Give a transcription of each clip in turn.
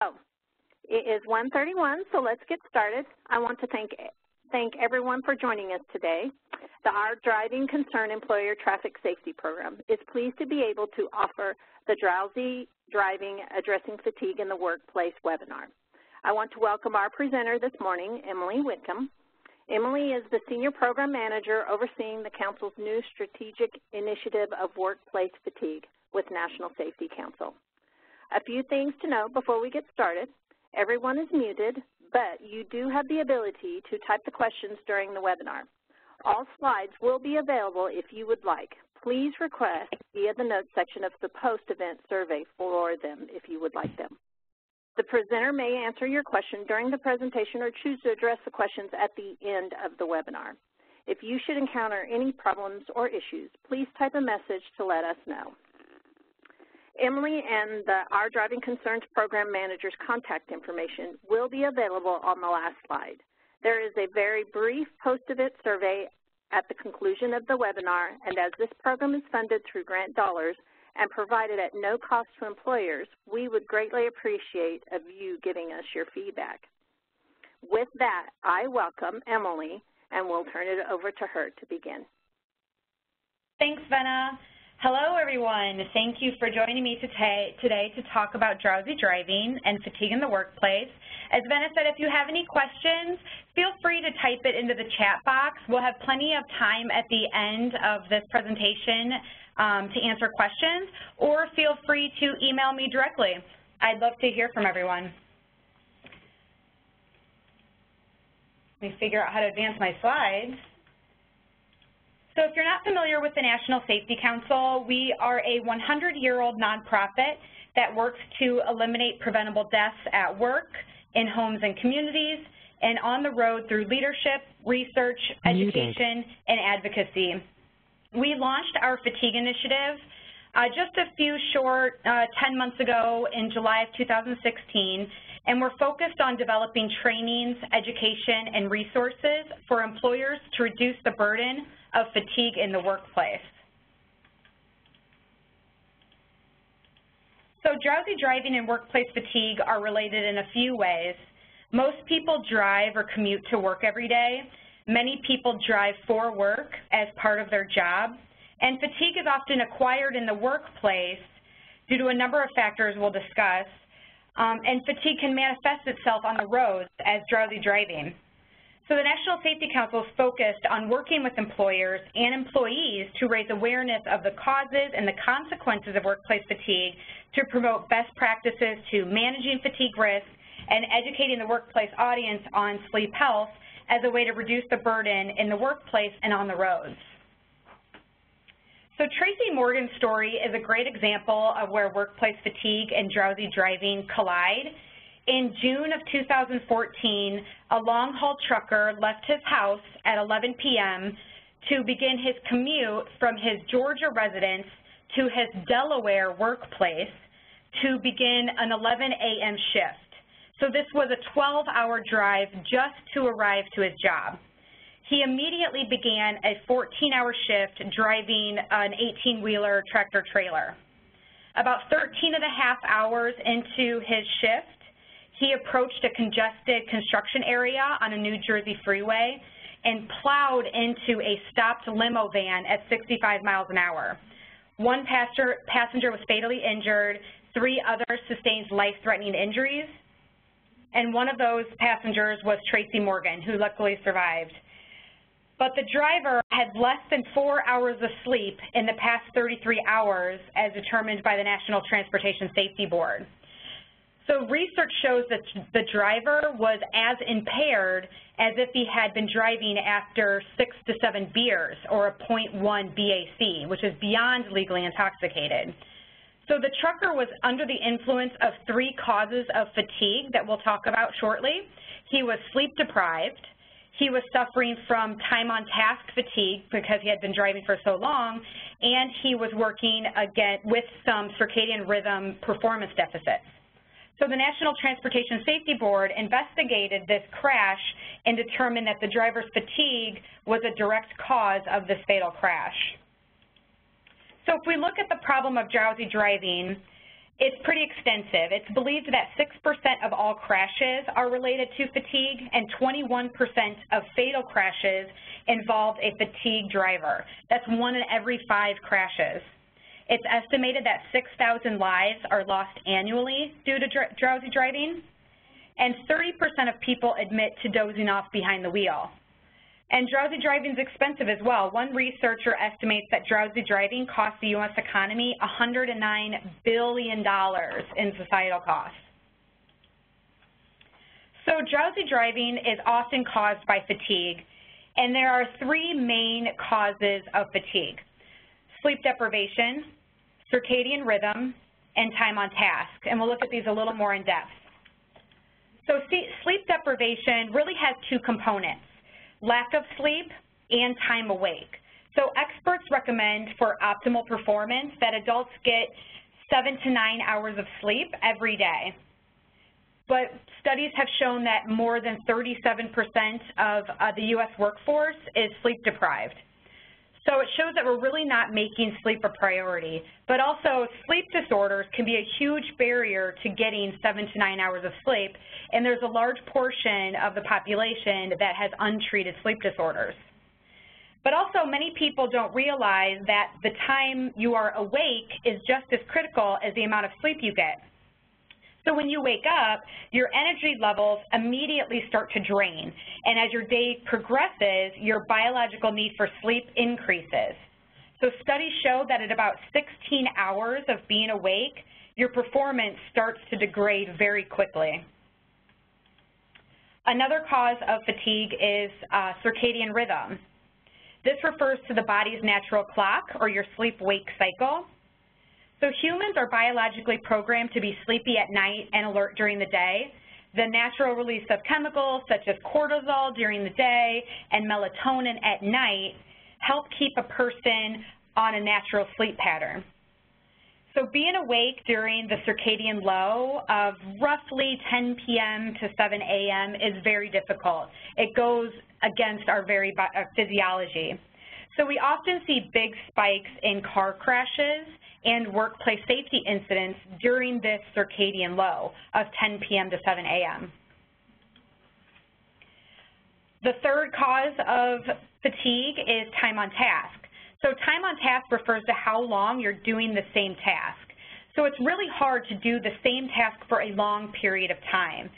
So it is 1:31, so let's get started. I want to thank everyone for joining us today. The Our Driving Concern Employer Traffic Safety Program is pleased to be able to offer the Drowsy Driving Addressing Fatigue in the Workplace webinar. I want to welcome our presenter this morning, Emily Whitcomb. Emily is the Senior Program Manager overseeing the Council's new Strategic Initiative of Workplace Fatigue with National Safety Council. A few things to note before we get started. Everyone is muted, but you do have the ability to type the questions during the webinar. All slides will be available if you would like. Please request via the notes section of the post-event survey for them if you would like them. The presenter may answer your question during the presentation or choose to address the questions at the end of the webinar. If you should encounter any problems or issues, please type a message to let us know. Emily and the Our Driving Concerns Program Manager's contact information will be available on the last slide. There is a very brief post-event survey at the conclusion of the webinar, and as this program is funded through grant dollars and provided at no cost to employers, we would greatly appreciate of you giving us your feedback. With that, I welcome Emily, and we'll turn it over to her to begin. Thanks, Venna. Hello, everyone. Thank you for joining me today to talk about drowsy driving and fatigue in the workplace. As Venna said, if you have any questions, feel free to type it into the chat box. We'll have plenty of time at the end of this presentation to answer questions, or feel free to email me directly. I'd love to hear from everyone. Let me figure out how to advance my slides. So if you're not familiar with the National Safety Council, we are a 100-year-old nonprofit that works to eliminate preventable deaths at work, in homes and communities, and on the road through leadership, research, education, and advocacy. We launched our fatigue initiative just a few short 10 months ago in July of 2016, and we're focused on developing trainings, education, and resources for employers to reduce the burden of fatigue in the workplace. So drowsy driving and workplace fatigue are related in a few ways. Most people drive or commute to work every day. Many people drive for work as part of their job, and fatigue is often acquired in the workplace due to a number of factors we'll discuss, and fatigue can manifest itself on the roads as drowsy driving. So the National Safety Council is focused on working with employers and employees to raise awareness of the causes and the consequences of workplace fatigue, to promote best practices to managing fatigue risk, and educating the workplace audience on sleep health as a way to reduce the burden in the workplace and on the roads. So Tracy Morgan's story is a great example of where workplace fatigue and drowsy driving collide. In June of 2014, a long-haul trucker left his house at 11 p.m. to begin his commute from his Georgia residence to his Delaware workplace to begin an 11 a.m. shift. So this was a 12-hour drive just to arrive to his job. He immediately began a 14-hour shift driving an 18-wheeler tractor-trailer. About 13 and a half hours into his shift, he approached a congested construction area on a New Jersey freeway and plowed into a stopped limo van at 65 miles an hour. One passenger was fatally injured, 3 others sustained life-threatening injuries, and one of those passengers was Tracy Morgan, who luckily survived. But the driver had less than 4 hours of sleep in the past 33 hours as determined by the National Transportation Safety Board. So research shows that the driver was as impaired as if he had been driving after 6 to 7 beers, or a 0.1 BAC, which is beyond legally intoxicated. So the trucker was under the influence of 3 causes of fatigue that we'll talk about shortly. He was sleep deprived, he was suffering from time on task fatigue because he had been driving for so long, and he was working again with some circadian rhythm performance deficits. So the National Transportation Safety Board investigated this crash and determined that the driver's fatigue was a direct cause of this fatal crash. So if we look at the problem of drowsy driving, it's pretty extensive. It's believed that 6% all crashes are related to fatigue, and 21% of fatal crashes involved a fatigued driver. That's 1 in every 5 crashes. It's estimated that 6,000 lives are lost annually due to drowsy driving, and 30% of people admit to dozing off behind the wheel. And drowsy driving is expensive as well. One researcher estimates that drowsy driving costs the U.S. economy $109 billion in societal costs. So drowsy driving is often caused by fatigue, and there are 3 main causes of fatigue: sleep deprivation, circadian rhythm, and time on task. And we'll look at these a little more in depth. So sleep deprivation really has 2 components: lack of sleep and time awake. So experts recommend for optimal performance that adults get 7 to 9 hours of sleep every day. But studies have shown that more than 37% of the U.S. workforce is sleep deprived. So it shows that we're really not making sleep a priority. But also, sleep disorders can be a huge barrier to getting 7 to 9 hours of sleep, and there's a large portion of the population that has untreated sleep disorders. But also, many people don't realize that the time you are awake is just as critical as the amount of sleep you get. So when you wake up, your energy levels immediately start to drain, and as your day progresses, your biological need for sleep increases. So studies show that at about 16 hours of being awake, your performance starts to degrade very quickly. Another cause of fatigue is circadian rhythm. This refers to the body's natural clock, or your sleep-wake cycle. So humans are biologically programmed to be sleepy at night and alert during the day. The natural release of chemicals such as cortisol during the day and melatonin at night help keep a person on a natural sleep pattern. So being awake during the circadian low of roughly 10 p.m. to 7 a.m. is very difficult. It goes against our very physiology. So we often see big spikes in car crashes and workplace safety incidents during this circadian low of 10 p.m. to 7 a.m. The third cause of fatigue is time on task. So time on task refers to how long you're doing the same task. So it's really hard to do the same task for a long period of time.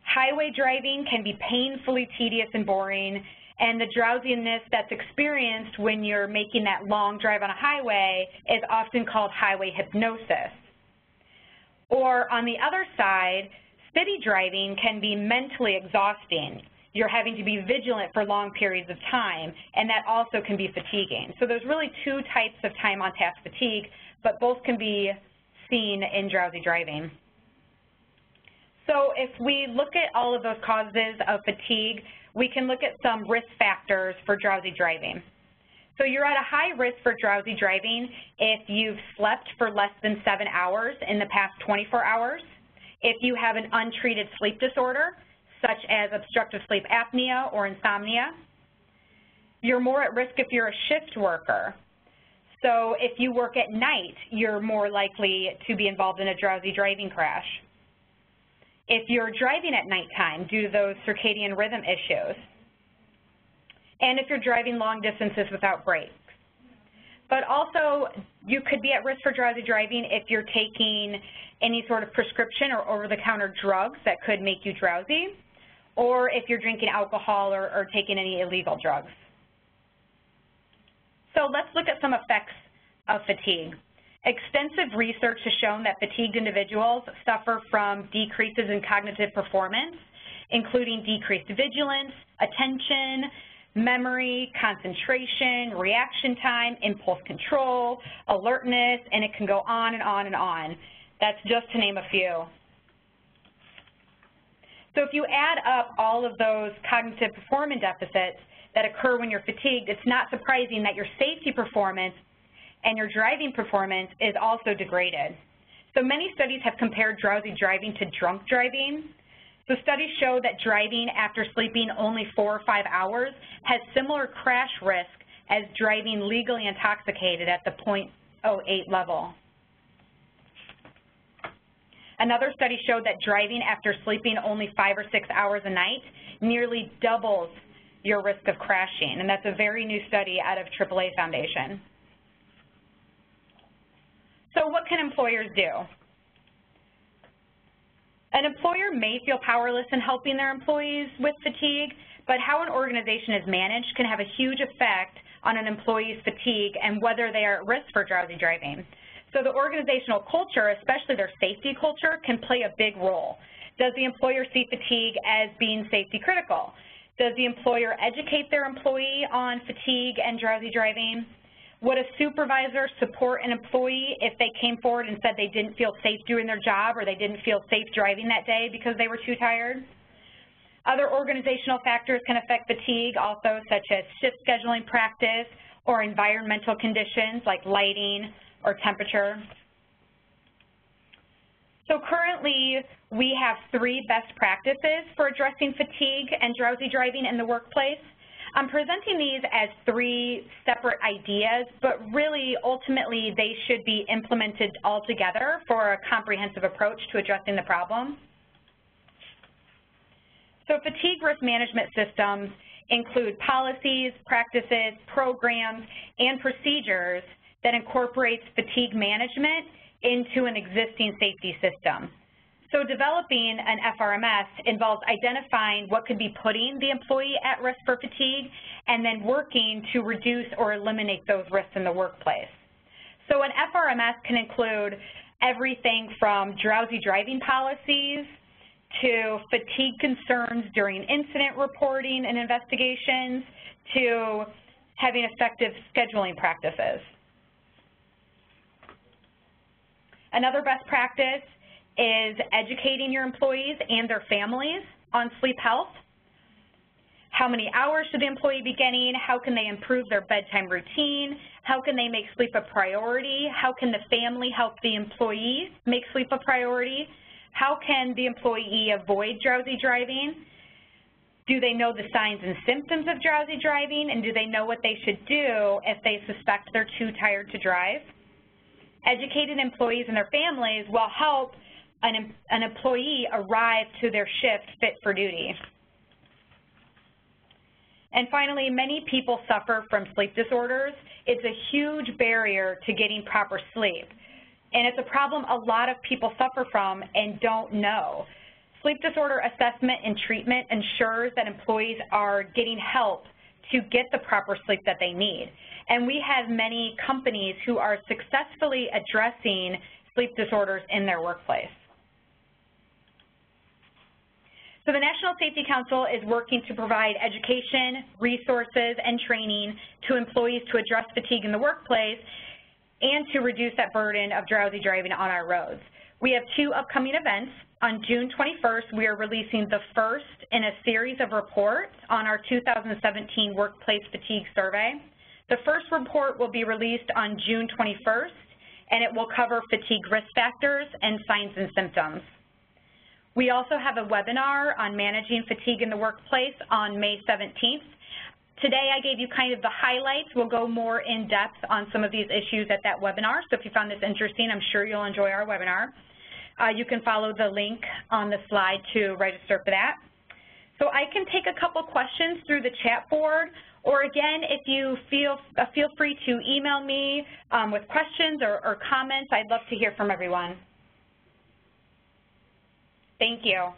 Highway driving can be painfully tedious and boring, and the drowsiness that's experienced when you're making that long drive on a highway is often called highway hypnosis. Or on the other side, city driving can be mentally exhausting. You're having to be vigilant for long periods of time, and that also can be fatiguing. So there's really 2 types of time on task fatigue, but both can be seen in drowsy driving. So if we look at all of those causes of fatigue, we can look at some risk factors for drowsy driving. So you're at a high risk for drowsy driving if you've slept for less than 7 hours in the past 24 hours, if you have an untreated sleep disorder, such as obstructive sleep apnea or insomnia. You're more at risk if you're a shift worker. So if you work at night, you're more likely to be involved in a drowsy driving crash. If you're driving at nighttime due to those circadian rhythm issues, and if you're driving long distances without brakes. But also, you could be at risk for drowsy driving if you're taking any sort of prescription or over-the-counter drugs that could make you drowsy, or if you're drinking alcohol or taking any illegal drugs. So let's look at some effects of fatigue. Extensive research has shown that fatigued individuals suffer from decreases in cognitive performance, including decreased vigilance, attention, memory, concentration, reaction time, impulse control, alertness, and it can go on and on and on. That's just to name a few. So if you add up all of those cognitive performance deficits that occur when you're fatigued, it's not surprising that your safety performance and your driving performance is also degraded. So many studies have compared drowsy driving to drunk driving. So studies show that driving after sleeping only 4 or 5 hours has similar crash risk as driving legally intoxicated at the .08 level. Another study showed that driving after sleeping only 5 or 6 hours a night nearly doubles your risk of crashing, and that's a very new study out of AAA Foundation. So what can employers do? An employer may feel powerless in helping their employees with fatigue, but how an organization is managed can have a huge effect on an employee's fatigue and whether they are at risk for drowsy driving. So the organizational culture, especially their safety culture, can play a big role. Does the employer see fatigue as being safety critical? Does the employer educate their employee on fatigue and drowsy driving? Would a supervisor support an employee if they came forward and said they didn't feel safe doing their job or they didn't feel safe driving that day because they were too tired? Other organizational factors can affect fatigue also, such as shift scheduling practice or environmental conditions like lighting or temperature. So currently, we have 3 best practices for addressing fatigue and drowsy driving in the workplace. I'm presenting these as 3 separate ideas, but really, ultimately, they should be implemented all together for a comprehensive approach to addressing the problem. So fatigue risk management systems include policies, practices, programs, and procedures that incorporates fatigue management into an existing safety system. So developing an FRMS involves identifying what could be putting the employee at risk for fatigue and then working to reduce or eliminate those risks in the workplace. So an FRMS can include everything from drowsy driving policies to fatigue concerns during incident reporting and investigations to having effective scheduling practices. Another best practice is educating your employees and their families on sleep health. How many hours should the employee be getting? How can they improve their bedtime routine? How can they make sleep a priority? How can the family help the employee make sleep a priority? How can the employee avoid drowsy driving? Do they know the signs and symptoms of drowsy driving, and do they know what they should do if they suspect they're too tired to drive? Educated employees and their families will help an employee arrive to their shift fit for duty. And finally, many people suffer from sleep disorders. It's a huge barrier to getting proper sleep. And it's a problem a lot of people suffer from and don't know. Sleep disorder assessment and treatment ensures that employees are getting help to get the proper sleep that they need. And we have many companies who are successfully addressing sleep disorders in their workplace. So the National Safety Council is working to provide education, resources, and training to employees to address fatigue in the workplace and to reduce that burden of drowsy driving on our roads. We have 2 upcoming events. On June 21st, we are releasing the first in a series of reports on our 2017 Workplace Fatigue Survey. The first report will be released on June 21st, and it will cover fatigue risk factors and signs and symptoms. We also have a webinar on managing fatigue in the workplace on May 17th. Today I gave you kind of the highlights. We'll go more in depth on some of these issues at that webinar, so if you found this interesting, I'm sure you'll enjoy our webinar. You can follow the link on the slide to register for that. So I can take a couple questions through the chat board, or again, if you feel free to email me with questions or comments. I'd love to hear from everyone. Thank you.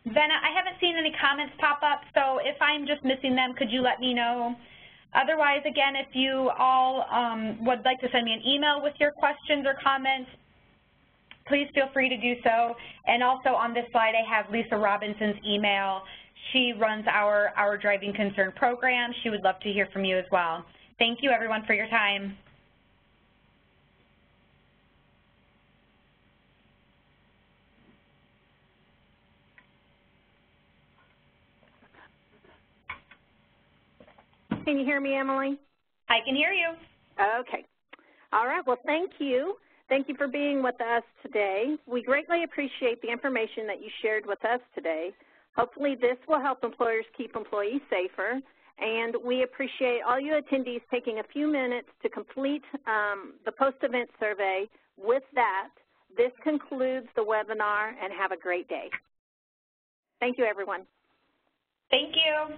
Venna, I haven't seen any comments pop up, so if I'm just missing them, could you let me know? Otherwise, again, if you all would like to send me an email with your questions or comments, please feel free to do so. And also on this slide, I have Lisa Robinson's email. She runs our Driving Concern program. She would love to hear from you as well. Thank you, everyone, for your time. Can you hear me, Emily? I can hear you. Okay. All right. Well, thank you. Thank you for being with us today. We greatly appreciate the information that you shared with us today. Hopefully this will help employers keep employees safer, and we appreciate all you attendees taking a few minutes to complete the post-event survey. With that, this concludes the webinar, and have a great day. Thank you, everyone. Thank you.